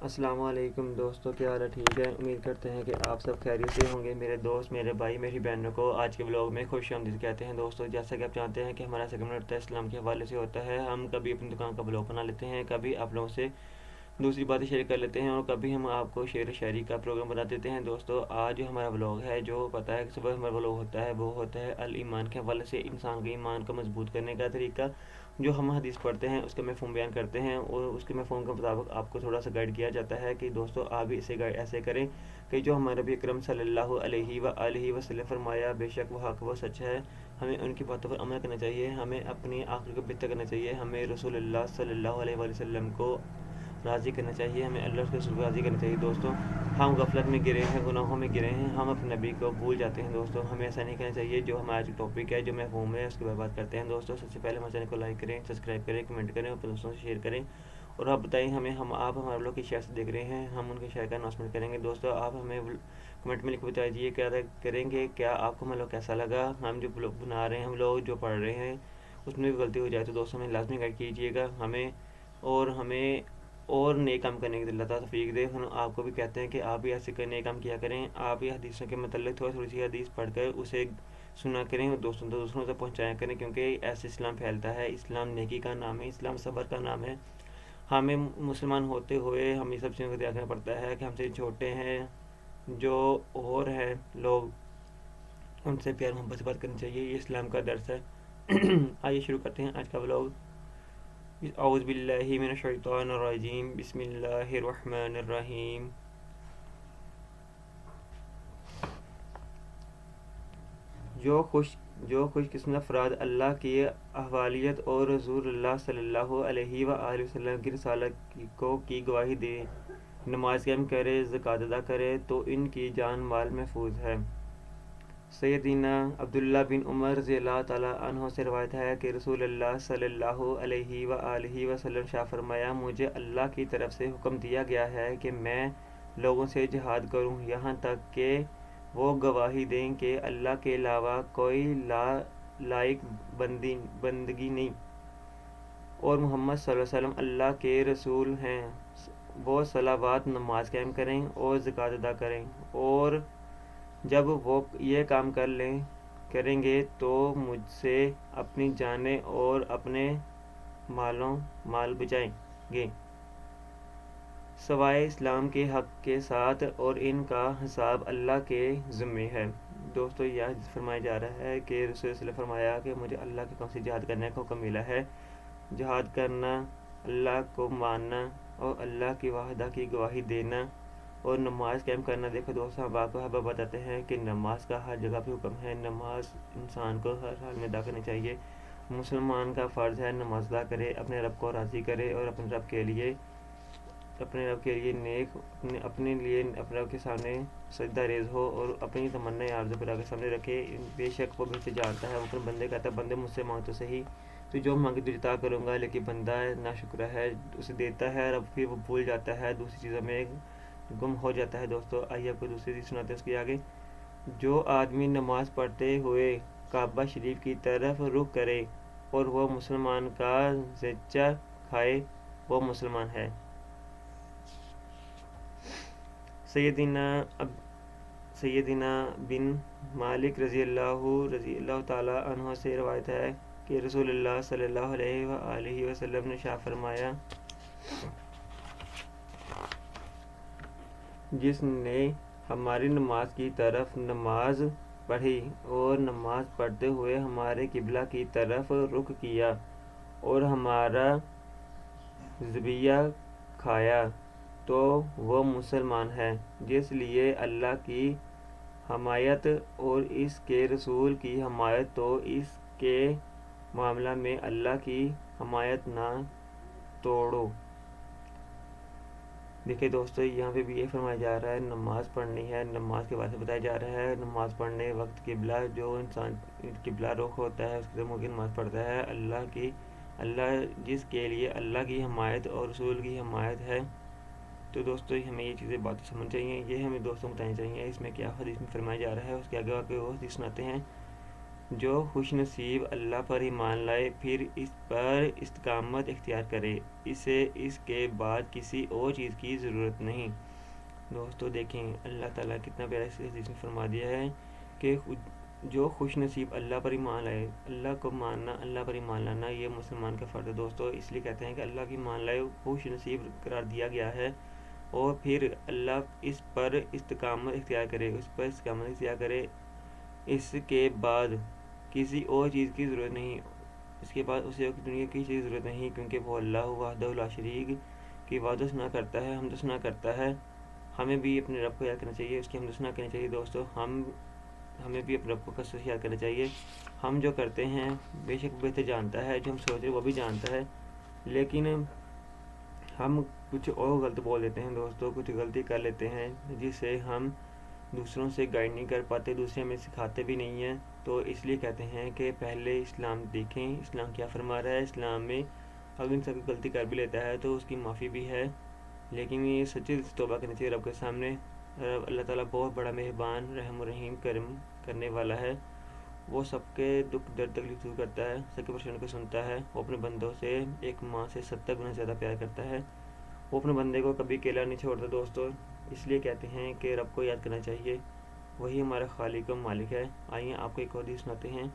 السلام علیکم دوستوں، کیا حال ہے؟ ٹھیک ہے، امید کرتے ہیں کہ آپ سب خیریت سے ہوں گے۔ میرے دوست، میرے بھائی، میری بہنوں کو آج کے بلاگ میں خوش آمدید کہتے ہیں۔ دوستوں، جیسا کہ آپ جانتے ہیں کہ ہمارا سیگمنٹ اسلام کے حوالے سے ہوتا ہے، ہم کبھی اپنی دکان کا بلاگ بنا لیتے ہیں، کبھی آپ لوگوں سے دوسری باتیں شیئر کر لیتے ہیں، اور کبھی ہم آپ کو شعر و شاعری کا پروگرام بنا دیتے ہیں۔ دوستوں، آج جو ہمارا بلاگ ہے، جو پتہ ہے کہ صبح ہمارا بلاگ ہوتا ہے، وہ ہوتا ہے الایمان کے حوالے سے، انسان کے ایمان کو مضبوط کرنے کا طریقہ۔ جو ہم حدیث پڑھتے ہیں اس کا مفہوم بیان کرتے ہیں، اور اس کے مفہوم کے مطابق آپ کو تھوڑا سا گائیڈ کیا جاتا ہے کہ دوستوں آپ بھی اسے گائیڈ ایسے کریں کہ جو ہمارے نبی اکرم صلی اللہ علیہ وآلہ وسلم فرمایا بے شک وہ حق و سچ ہے، ہمیں ان کی باتوں پر عمل کرنا چاہیے، ہمیں اپنی آخرت کو بہتر کرنا چاہیے، ہمیں رسول اللہ صلی اللہ علیہ وآلہ وسلم کو راضی کرنا چاہیے، ہمیں اللہ کے رسول کو راضی کرنا چاہیے۔ دوستوں، ہم غفلت میں گرے ہیں، گناہوں میں گرے ہیں، ہم اپنے نبی کو بھول جاتے ہیں۔ دوستوں، ہمیں ایسا نہیں کرنا چاہیے۔ جو ہمارا آج ٹاپک ہے، جو مفہوم ہے، اس کے بارے بات کرتے ہیں۔ دوستوں، سب سے پہلے ہمارے چینل کو لائک کریں، سبسکرائب کریں، کمنٹ کریں، اور اپنے دوستوں سے شیئر کریں، اور آپ بتائیں ہمیں آپ ہمارے لوگ کی شیئر سے دیکھ رہے ہیں، ہم ان کے شیئر کا اناؤنسمنٹ کریں گے۔ دوستوں، آپ ہمیں کمنٹ میں لکھ کے بتائیے کیا کریں گے، کیا آپ کو ہمارا لوگ کیسا لگا، ہم جو بنا رہے ہیں، ہم لوگ جو پڑھ رہے ہیں اس میں بھی غلطی ہو جائے تو دوستوں ہمیں لازمی گائیڈ کیجیے گا، ہمیں اور نئے کام کرنے کی اللہ تعالیٰ توفیق دے۔ ہم آپ کو بھی کہتے ہیں کہ آپ بھی ایسے نئے کام کیا کریں، آپ بھی حدیثوں کے متعلق تھوڑی سی حدیث پڑھ کر اسے سنا کریں اور دوسروں تک پہنچایا کریں، کیونکہ ایسے اسلام پھیلتا ہے۔ اسلام نیکی کا نام ہے، اسلام صبر کا نام ہے۔ ہمیں مسلمان ہوتے ہوئے ہمیں سب چیزوں کو دیکھنا پڑتا ہے کہ ہم سے چھوٹے ہیں جو اور ہیں لوگ، ان سے پیار محبت سے بات کرنی چاہیے، یہ اسلام کا درس ہے۔ آئیے شروع کرتے ہیں آج کا بلاگ۔ اعوذ باللہ من الشیطان الرجیم، بسم اللہ الرحمن الرحیم۔ جو خوش قسمت افراد اللہ کی احوالیت اور رسول اللہ صلی اللہ علیہ وآلہ وسلم کی رسالت کی گواہی دے، نماز قائم کرے، زکوٰۃ ادا کرے تو ان کی جان مال محفوظ ہے۔ سیدنا عبداللہ بن عمر رضی اللہ تعالیٰ عنہ سے روایت ہے کہ رسول اللہ صلی اللہ علیہ وآلہ وسلم شاہ فرمایا، مجھے اللہ کی طرف سے حکم دیا گیا ہے کہ میں لوگوں سے جہاد کروں یہاں تک کہ وہ گواہی دیں کہ اللہ کے علاوہ کوئی لائق بندگی نہیں، اور محمد صلی اللہ علیہ وسلم اللہ کے رسول ہیں۔ وہ صلوات، نماز قائم کریں اور زکوٰۃ ادا کریں، اور جب وہ یہ کام کریں گے تو مجھ سے اپنی جانیں اور اپنے مال بچائیں گے سوائے اسلام کے حق کے ساتھ، اور ان کا حساب اللہ کے ذمے ہے۔ دوستو، یہ فرمایا جا رہا ہے کہ رسول صلی اللہ علیہ وسلم فرمایا کہ مجھے اللہ کے حکم سے جہاد کرنے کا حکم ملا ہے۔ جہاد کرنا، اللہ کو ماننا اور اللہ کی وحدت کی گواہی دینا، اور نماز قائم کرنا۔ دیکھو دوستو، ہم آپ کو بتاتے ہیں کہ نماز کا ہر جگہ پہ حکم ہے، نماز انسان کو ہر حال میں ادا کرنی چاہیے۔ مسلمان کا فرض ہے نماز ادا کرے، اپنے رب کو راضی کرے، اور اپنے رب کے لیے نیک، اپنے رب کے سامنے سجدہ ریز ہو، اور اپنی تمنا آرزو پر کے سامنے رکھے۔ بے شک وہ بہتر جانتا ہے۔ وہ اپنے بندے کہتا ہے، بندے مجھ سے مانگ تو صحیح، تو جو مانگے تو عطا کروں گا، لیکن بندہ ناشکر ہے، اسے دیتا ہے اور پھر وہ بھول جاتا ہے، دوسری چیزوں میں گم ہو جاتا ہے۔ دوستو، آئیے آپ کو دوسری چیز سناتے ہیں اس کے آگے۔ جو آدمی نماز پڑھتے ہوئے کعبہ شریف کی طرف رخ کرے اور وہ مسلمان کا زچہ کھائے، وہ مسلمان ہے۔ سیدنا بن مالک رضی اللہ تعالیٰ عنہ سے روایت ہے کہ رسول اللہ صلی اللہ علیہ وآلہ وسلم نے شاہ فرمایا، جس نے ہماری نماز کی طرف نماز پڑھی اور نماز پڑھتے ہوئے ہمارے قبلہ کی طرف رخ کیا اور ہمارا ذبیحہ کھایا، تو وہ مسلمان ہے۔ جس لیے اللہ کی حمایت اور اس کے رسول کی حمایت، تو اس کے معاملہ میں اللہ کی حمایت نہ توڑو۔ دیکھیں دوستو، یہاں پہ بھی یہ فرمایا جا رہا ہے نماز پڑھنی ہے، نماز کے بارے میں بتایا جا رہا ہے۔ نماز پڑھنے وقت قبلہ، جو انسان قبلہ رخ ہوتا ہے اس کے ممکن نماز پڑھتا ہے، اللہ جس کے لیے اللہ کی حمایت اور رسول کی حمایت ہے۔ تو دوستو، ہمیں یہ چیزیں باتیں سمجھ چاہیے، یہ ہمیں دوستوں کو بتانی چاہیے۔ اس میں کیا حدیث میں فرمایا جا رہا ہے، اس کے آگے وہ حدیث سناتے ہیں۔ جو خوش نصیب اللہ پر ایمان لائے پھر اس پر استقامت اختیار کرے، اسے اس کے بعد کسی اور چیز کی ضرورت نہیں۔ دوستو دیکھیں اللہ تعالیٰ کتنا پیارا اس حدیث میں فرما دیا ہے کہ جو خوش نصیب اللہ پر ایمان لائے، اللہ کو ماننا، اللہ پر ایمان لانا یہ مسلمان کا فرض ہے دوستو۔ اس لیے کہتے ہیں کہ اللہ کی مان لائے خوش نصیب قرار دیا گیا ہے، اور پھر اللہ اس پر استقامت اختیار کرے، اس پر استقامت اختیار کرے، اس کے بعد کسی اور چیز کی ضرورت نہیں، اس کے بعد اسے دنیا کی چیز کی ضرورت نہیں، کیونکہ وہ اللہ وحدہ لا شریک کی عبادت سنا کرتا ہے، حمد سنا کرتا ہے۔ ہمیں بھی اپنے رب کو یاد کرنا چاہیے، اس کی حمد سنا کرنی چاہیے دوستو۔ ہمیں بھی اپنے رب کو کثرت یاد کرنا چاہیے۔ ہم جو کرتے ہیں بے شک بہتر جانتا ہے، جو ہم سوچ رہے ہیں وہ بھی جانتا ہے، لیکن ہم کچھ اور غلط بول دیتے ہیں دوستو، کچھ غلطی کر لیتے ہیں جس سے ہم دوسروں سے گائیڈ نہیں کر پاتے، دوسرے ہمیں سکھاتے بھی نہیں ہیں۔ تو اس لیے کہتے ہیں کہ پہلے اسلام دیکھیں، اسلام کیا فرما رہا ہے۔ اسلام میں اگر انسان کوئی غلطی کر بھی لیتا ہے تو اس کی معافی بھی ہے، لیکن یہ سچی توبہ کرنی چاہیے رب کے سامنے۔ اللہ تعالیٰ بہت بڑا مہربان، رحم و رحیم، کرم کرنے والا ہے۔ وہ سب کے دکھ درد تکلیف دور کرتا ہے، سب کے پریشانیوں کو سنتا ہے۔ وہ اپنے بندوں سے ایک ماں سے 70 گنا زیادہ پیار کرتا ہے۔ وہ اپنے بندے کو کبھی اکیلا نہیں چھوڑتا دوستو۔ اس لیے کہتے ہیں کہ رب کو یاد کرنا چاہیے، وہی ہمارا خالق و مالک ہے۔ آئیے آپ کو ایک اور حدیث سناتے ہیں۔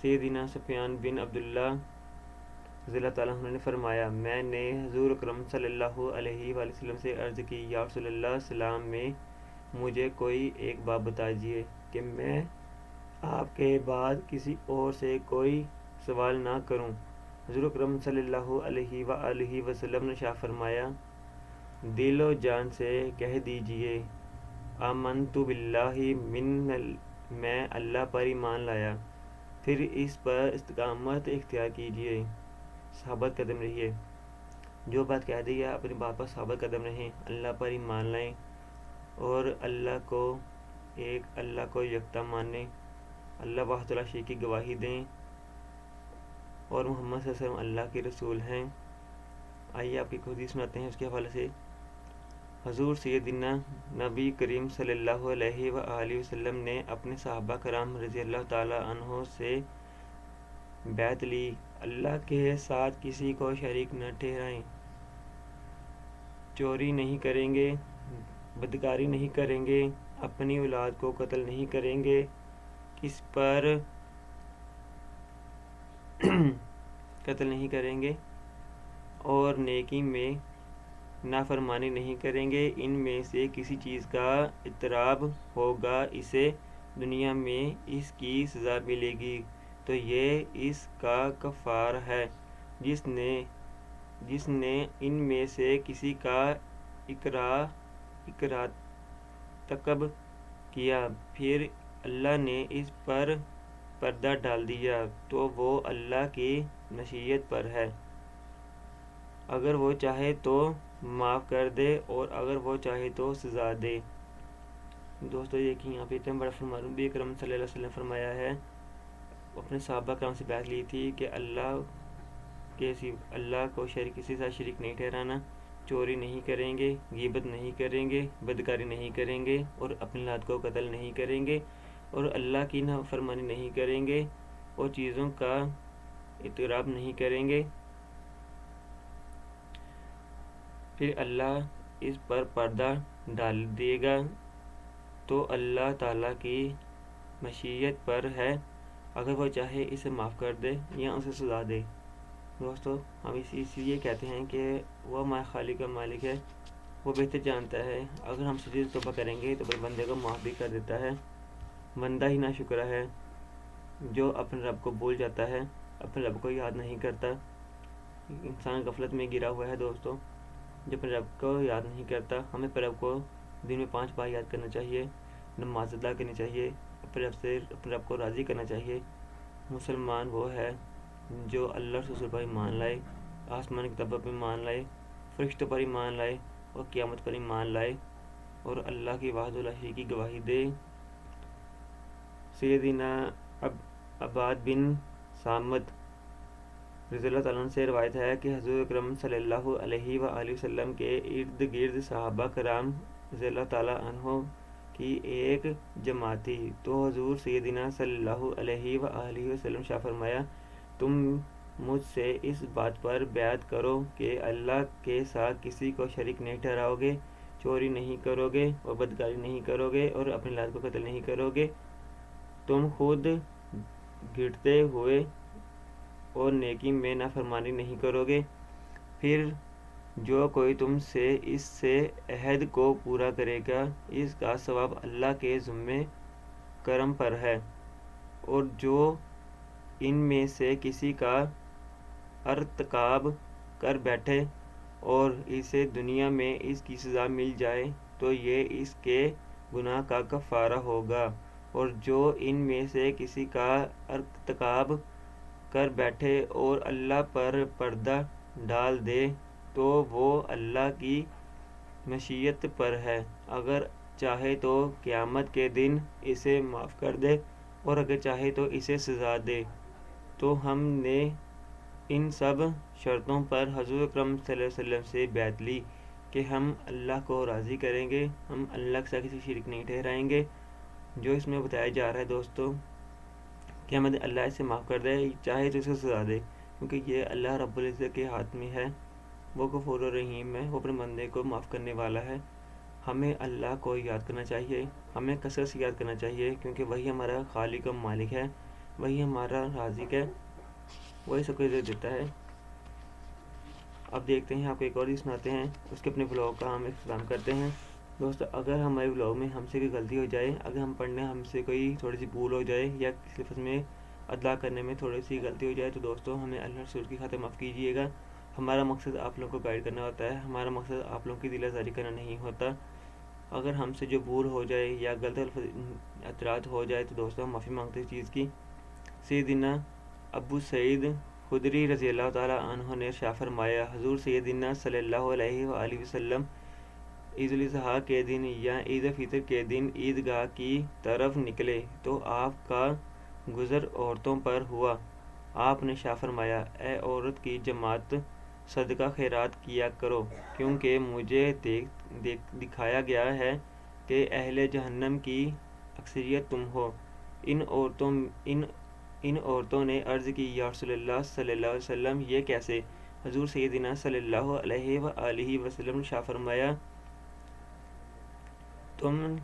سیدنا سفیان بن عبداللہ رضی اللہ تعالیٰ عنہ نے فرمایا، میں نے حضور اکرم صلی اللہ علیہ وآلہ وسلم سے عرض کی، یا رسول اللہ، اسلام میں مجھے کوئی ایک بات بتائیے کہ میں آپ کے بعد کسی اور سے کوئی سوال نہ کروں۔ حضور اکرم صلی اللہ علیہ وآلہ وسلم نے شاہ فرمایا، دل و جان سے کہہ دیجئے، آمنت باللہ، میں اللہ پر ایمان لایا، پھر اس پر استقامت اختیار کیجئے، ثابت قدم رہیے۔ جو بات کہہ دی ہے اپنی بات پر ثابت قدم رہیں، اللہ پر ایمان لائیں، اور اللہ کو یکتا مانیں، اللہ وحدہ لا شریک کی گواہی دیں، اور محمد صلی اللہ علیہ وسلم اللہ کے رسول ہیں۔ آئیے آپ کی حدیث سناتے ہیں اس کے حوالے سے۔ حضور سیدنا نبی کریم صلی اللہ علیہ وآلہ وسلم نے اپنے صحابہ کرام رضی اللہ تعالیٰ عنہ سے بیعت لی، اللہ کے ساتھ کسی کو شریک نہ ٹھہرائیں، چوری نہیں کریں گے، بدکاری نہیں کریں گے، اپنی اولاد کو قتل نہیں کریں گے، کس پر قتل نہیں کریں گے، اور نیکی میں نافرمانی نہیں کریں گے۔ ان میں سے کسی چیز کا اضطراب ہوگا، اسے دنیا میں اس کی سزا ملے گی، تو یہ اس کا کفارہ ہے۔ جس نے ان میں سے کسی کا ارتکاب کیا، پھر اللہ نے اس پر پردہ ڈال دیا، تو وہ اللہ کی مشیت پر ہے، اگر وہ چاہے تو معاف کر دے، اور اگر وہ چاہے تو سزا دے۔ دوستو دیکھیں یہاں پہ اتنا بڑا فرمان نبی اکرم صلی اللہ علیہ وسلم فرمایا ہے، اپنے صحابہ کرام سے بیعت لی تھی کہ اللہ کو کسی سے شریک نہیں ٹھہرانا، چوری نہیں کریں گے، غیبت نہیں کریں گے، بدکاری نہیں کریں گے، اور اپنی اولاد کو قتل نہیں کریں گے، اور اللہ کی نافرمانی نہیں کریں گے، اور چیزوں کا ارتکاب نہیں کریں گے، پھر اللہ اس پر پردہ ڈال دے گا، تو اللہ تعالیٰ کی مشیت پر ہے، اگر وہ چاہے اسے معاف کر دے یا اسے سزا دے۔ دوستو ہم اس لیے کہتے ہیں کہ وہ ہمارا خالق و مالک ہے، وہ بہتر جانتا ہے۔ اگر ہم سچی توبہ کریں گے تو پھر بندے کو معاف بھی کر دیتا ہے۔ بندہ ہی ناشکرا ہے جو اپنے رب کو بھول جاتا ہے، اپنے رب کو یاد نہیں کرتا۔ انسان غفلت میں گرا ہوا ہے دوستو، جو اپنے رب کو یاد نہیں کرتا۔ ہمیں اپنے رب کو دن میں 5 بار یاد کرنا چاہیے، نماز ادا کرنی چاہیے، اپنے رب کو راضی کرنا چاہیے۔ مسلمان وہ ہے جو اللہ رسول پر ایمان لائے، آسمان کی کتابوں پر ایمان لائے، فرشتوں پر ایمان لائے، اور قیامت پر ایمان لائے، اور اللہ کی وحدہ لا شریک کی گواہی دے۔ سیدنا عباد بن صامت رضی اللہ تعالیٰ عنہ سے روایت ہے کہ حضور اکرم صلی اللہ علیہ وآلہ وسلم کے ارد گرد صحابہ کرام رضی اللہ تعالیٰ عنہ کی ایک جماعت تھی، تو حضور سیدنا صلی اللہ علیہ وآلہ وسلم شاہ فرمایا تم مجھ سے اس بات پر بیعت کرو کہ اللہ کے ساتھ کسی کو شریک نہیں ٹھہراؤ گے، چوری نہیں کرو گے اور بدکاری نہیں کرو گے اور اپنی اولاد کو قتل نہیں کرو گے، تم خود گھٹتے ہوئے اور نیکی میں نافرمانی نہیں کرو گے، پھر جو کوئی تم سے اس سے عہد کو پورا کرے گا اس کا ثواب اللہ کے ذمہ کرم پر ہے، اور جو ان میں سے کسی کا ارتکاب کر بیٹھے اور اسے دنیا میں اس کی سزا مل جائے تو یہ اس کے گناہ کا کفارہ ہوگا، اور جو ان میں سے کسی کا ارتکاب کر بیٹھے اور اللہ پر پردہ ڈال دے تو وہ اللہ کی مشیت پر ہے، اگر چاہے تو قیامت کے دن اسے معاف کر دے اور اگر چاہے تو اسے سزا دے۔ تو ہم نے ان سب شرطوں پر حضور اکرم صلی اللہ علیہ وسلم سے بیعت لی کہ ہم اللہ کو راضی کریں گے، ہم اللہ کے ساتھ کسی شریک نہیں ٹھہرائیں گے۔ جو اس میں بتایا جا رہا ہے دوستو کہ ہمیں اللہ اسے معاف کر دے، چاہے تو اسے سزا دے، کیونکہ یہ اللہ رب العزت کے ہاتھ میں ہے، وہ غفور الرحیم ہے، وہ اپنے بندے کو معاف کرنے والا ہے۔ ہمیں اللہ کو یاد کرنا چاہیے، ہمیں کثرت سے یاد کرنا چاہیے، کیونکہ وہی ہمارا خالق و مالک ہے، وہی ہمارا رازق ہے، وہی سب کو عزت دیتا ہے۔ اب دیکھتے ہیں، آپ کو ایک اور چیز سناتے ہیں، اس کے اپنے بلاگ کا ہم اختتام کرتے ہیں۔ دوستو اگر ہمارے بلاگ میں ہم سے کوئی غلطی ہو جائے، اگر ہم پڑھنے ہم سے کوئی تھوڑی سی بھول ہو جائے یا کسی لفظ میں ادا کرنے میں تھوڑی سی غلطی ہو جائے تو دوستو ہمیں اللہ رسول کی خاطر معاف کیجیے گا۔ ہمارا مقصد آپ لوگوں کو گائیڈ کرنا ہوتا ہے، ہمارا مقصد آپ لوگوں کی دل آزاری کرنا نہیں ہوتا۔ اگر ہم سے جو بھول ہو جائے یا غلط اطلاعات ہو جائے تو دوستو ہم معافی مانگتے ہیں اس چیز کی۔ سیدنا ابو سعید خدری رضی اللہ تعالیٰ عنہ نے ارشاد فرمایا حضور سیدنا صلی اللہ علیہ وآلہ وسلم عید الاضحیٰ کے دن یا عید الفطر کے دن عیدگاہ کی طرف نکلے تو آپ کا گزر عورتوں پر ہوا، آپ نے ارشاد فرمایا اے عورت کی جماعت صدقہ خیرات کیا کرو، کیونکہ مجھے دکھایا گیا ہے کہ اہل جہنم کی اکثریت تم ہو۔ ان عورتوں نے عرض کی یا رسول اللہ صلی اللہ علیہ وسلم یہ کیسے؟ حضور سیدنا صلی اللہ علیہ وآلہ وسلم نے ارشاد فرمایا تم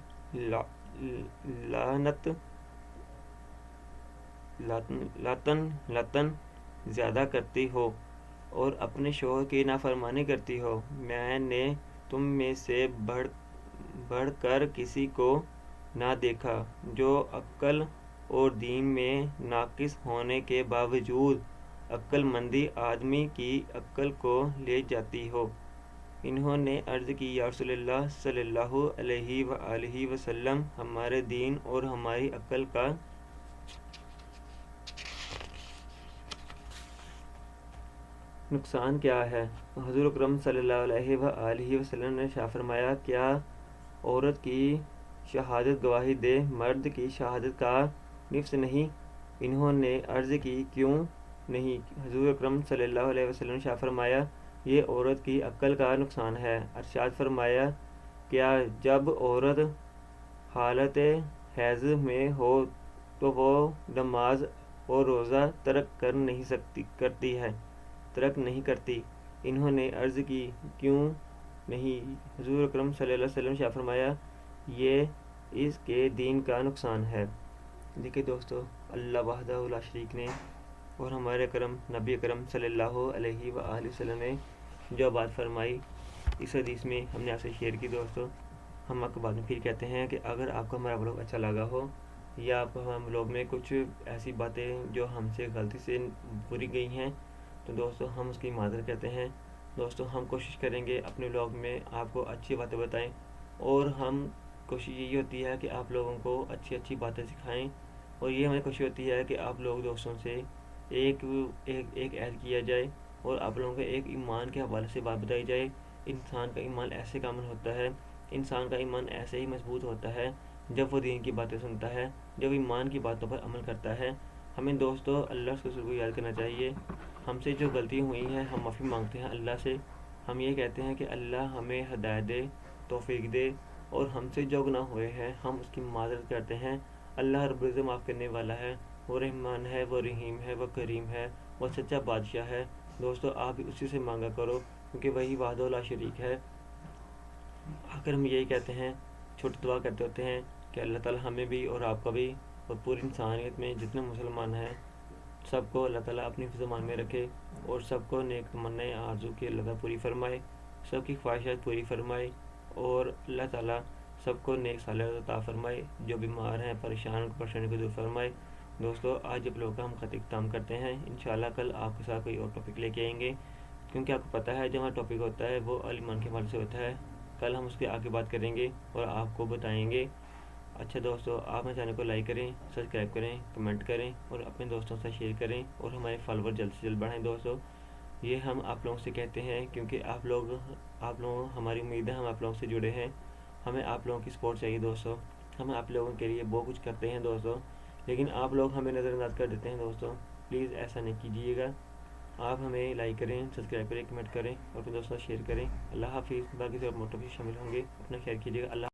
لاتن زیادہ کرتی ہو اور اپنے شوہر کی نافرمانی کرتی ہو، میں نے تم میں سے بڑھ کر کسی کو نہ دیکھا جو عقل اور دین میں ناقص ہونے کے باوجود عقل مندی آدمی کی عقل کو لے جاتی ہو۔ انہوں نے عرض کی یا رسول اللہ صلی اللہ علیہ وآلہ وسلم ہمارے دین اور ہماری عقل کا نقصان کیا ہے؟ حضور اکرم صلی اللہ علیہ وآلہ وسلم نے ارشاد فرمایا کیا عورت کی شہادت گواہی دے مرد کی شہادت کا نصف نہیں؟ انہوں نے عرض کی کیوں نہیں؟ حضور اکرم صلی اللہ علیہ وسلم نے ارشاد فرمایا یہ عورت کی عقل کا نقصان ہے۔ ارشاد فرمایا کیا جب عورت حالت حیض میں ہو تو وہ نماز اور روزہ ترک نہیں کرتی؟ انہوں نے عرض کی کیوں نہیں؟ حضور اکرم صلی اللہ علیہ وسلم نے ارشاد فرمایا یہ اس کے دین کا نقصان ہے۔ دیکھیے دوستو اللہ وحدہ لا شریک نے اور ہمارے نبی اکرم صلی اللہ علیہ وآلہ وسلم نے جو بات فرمائی اس حدیث میں ہم نے آپ سے شیئر کی۔ دوستو ہم آپ کو بعد میں پھر کہتے ہیں کہ اگر آپ کو ہمارا بلاگ اچھا لگا ہو یا آپ ہم بلاگ میں کچھ ایسی باتیں جو ہم سے غلطی سے بھولی گئی ہیں تو دوستو ہم اس کی معذرت کرتے ہیں۔ دوستو ہم کوشش کریں گے اپنے بلاگ میں آپ کو اچھی باتیں بتائیں، اور ہم کوشش یہی ہوتی ہے کہ آپ لوگوں کو اچھی باتیں سکھائیں، اور یہ ہمیں خوشی ہوتی ہے کہ آپ لوگ دوستوں سے ایک عہد کیا جائے اور آپ لوگوں کو ایک ایمان کے حوالے سے بات بتائی جائے۔ انسان کا ایمان ایسے کامل ہوتا ہے، انسان کا ایمان ایسے ہی مضبوط ہوتا ہے جب وہ دین کی باتیں سنتا ہے، جب ایمان کی باتوں پر عمل کرتا ہے۔ ہمیں دوستو اللہ کے رسول کو یاد کرنا چاہیے، ہم سے جو غلطی ہوئی ہیں ہم معافی مانگتے ہیں اللہ سے، ہم یہ کہتے ہیں کہ اللہ ہمیں ہدایت دے، توفیق دے اور ہم سے جو گناہ ہوئے ہیں ہم اس کی معذرت کرتے ہیں۔ اللہ رب العزت معاف کرنے والا ہے، وہ رحمان ہے، وہ رحیم ہے، وہ کریم ہے، وہ سچا بادشاہ ہے۔ دوستو آپ بھی اسی سے مانگا کرو، کیونکہ وہی وحدہ لا شریک ہے۔ آخر ہم یہی کہتے ہیں، چھوٹی دعا کرتے ہوتے ہیں کہ اللہ تعالیٰ ہمیں بھی اور آپ کا بھی اور پوری انسانیت میں جتنے مسلمان ہیں سب کو اللہ تعالیٰ اپنی حفظ و امان میں رکھے، اور سب کو نیک تمنائیں آرزو کی اللہ تعالیٰ پوری فرمائے، سب کی خواہشات پوری فرمائے، اور اللہ تعالیٰ سب کو نیک صالح عطا فرمائے، جو بیمار ہیں پریشان پریشانی کو دور فرمائے۔ دوستو آج جب لوگ ہم خط اختتام کرتے ہیں، انشاءاللہ کل آپ کے ساتھ کوئی اور ٹاپک لے کے آئیں گے، کیونکہ آپ کو پتہ ہے جو ہمارا ٹاپک ہوتا ہے وہ ایمان کے حوالے سے ہوتا ہے۔ کل ہم اس پہ آگے بات کریں گے اور آپ کو بتائیں گے۔ اچھا دوستو آپ میرے چینل کو لائک کریں، سبسکرائب کریں، کمنٹ کریں اور اپنے دوستوں سے شیئر کریں، اور ہمارے فالوور جلد سے جلد بڑھائیں دوستو۔ یہ ہم آپ لوگوں سے کہتے ہیں کیونکہ آپ لوگ ہماری امید ہے، ہم آپ لوگوں سے جڑے ہیں، ہمیں آپ لوگوں کی سپورٹ چاہیے دوستو۔ ہم آپ لوگوں کے لیے بہت کچھ کرتے ہیں دوستو، لیکن آپ لوگ ہمیں نظر انداز کر دیتے ہیں دوستو۔ پلیز ایسا نہیں کیجیے گا، آپ ہمیں لائک کریں، سبسکرائب کریں، کمنٹ کریں اور اپنے دوستوں سے شیئر کریں۔ اللہ حافظ، باقی سب موٹو بھی شامل ہوں گے، اپنا خیال کیجیے گا۔ اللہ